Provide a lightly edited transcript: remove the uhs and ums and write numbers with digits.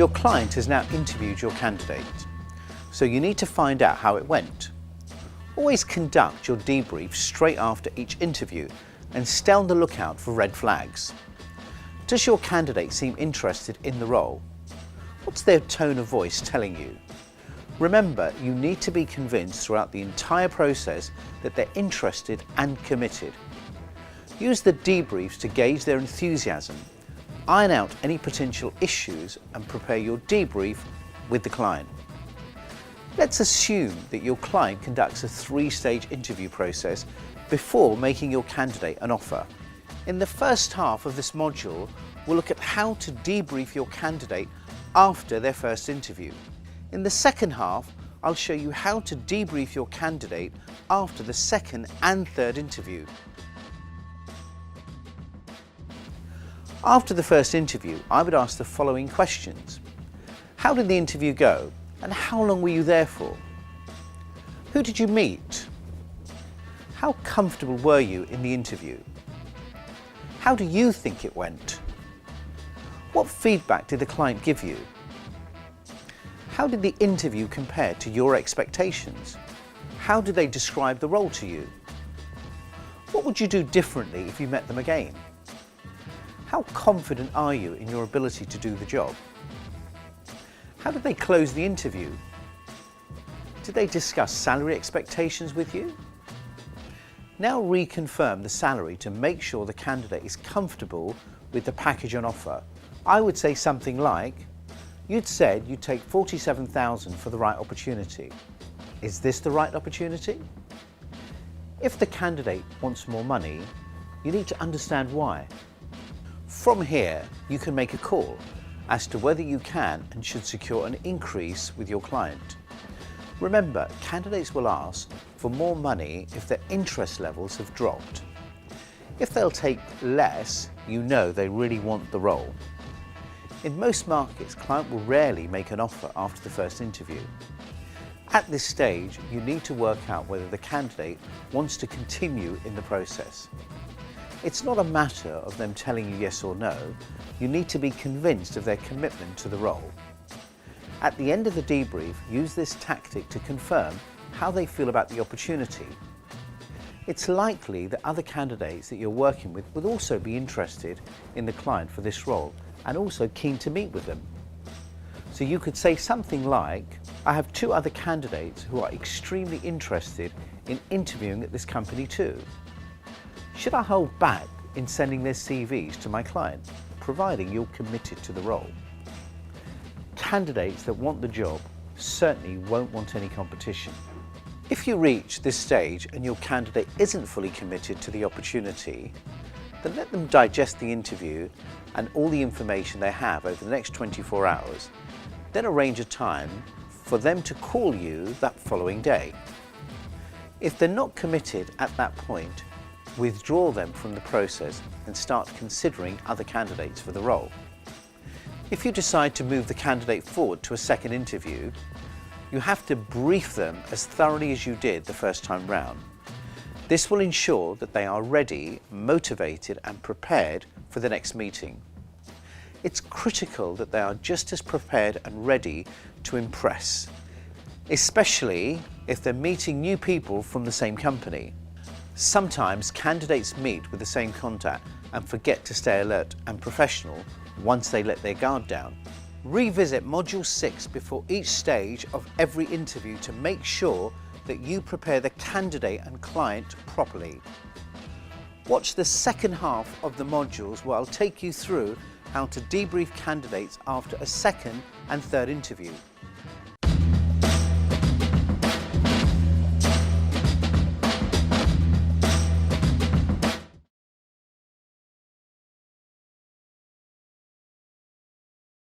Your client has now interviewed your candidate, so you need to find out how it went. Always conduct your debrief straight after each interview and stay on the lookout for red flags. Does your candidate seem interested in the role? What's their tone of voice telling you? Remember, you need to be convinced throughout the entire process that they're interested and committed. Use the debriefs to gauge their enthusiasm, iron out any potential issues and prepare your debrief with the client. Let's assume that your client conducts a 3-stage interview process before making your candidate an offer. In the first half of this module, we'll look at how to debrief your candidate after their first interview. In the second half, I'll show you how to debrief your candidate after the second and third interview. After the first interview, I would ask the following questions. How did the interview go, and how long were you there for? Who did you meet? How comfortable were you in the interview? How do you think it went? What feedback did the client give you? How did the interview compare to your expectations? How did they describe the role to you? What would you do differently if you met them again? How confident are you in your ability to do the job? How did they close the interview? Did they discuss salary expectations with you? Now reconfirm the salary to make sure the candidate is comfortable with the package on offer. I would say something like, you'd said you'd take $47,000 for the right opportunity. Is this the right opportunity? If the candidate wants more money, you need to understand why. From here, you can make a call as to whether you can and should secure an increase with your client. Remember, candidates will ask for more money if their interest levels have dropped. If they'll take less, you know they really want the role. In most markets, client will rarely make an offer after the first interview. At this stage, you need to work out whether the candidate wants to continue in the process. It's not a matter of them telling you yes or no. You need to be convinced of their commitment to the role. At the end of the debrief, use this tactic to confirm how they feel about the opportunity. It's likely that other candidates that you're working with would also be interested in the client for this role and also keen to meet with them. So you could say something like, I have 2 other candidates who are extremely interested in interviewing at this company too. Should I hold back in sending their CVs to my client, providing you're committed to the role? Candidates that want the job certainly won't want any competition. If you reach this stage and your candidate isn't fully committed to the opportunity, then let them digest the interview and all the information they have over the next 24 hours. Then arrange a time for them to call you that following day. If they're not committed at that point, withdraw them from the process and start considering other candidates for the role. If you decide to move the candidate forward to a second interview, you have to brief them as thoroughly as you did the first time round. This will ensure that they are ready, motivated and prepared for the next meeting. It's critical that they are just as prepared and ready to impress, especially if they're meeting new people from the same company. Sometimes candidates meet with the same contact and forget to stay alert and professional once they let their guard down. Revisit Module 6 before each stage of every interview to make sure that you prepare the candidate and client properly. Watch the second half of the modules where I'll take you through how to debrief candidates after a second and third interview.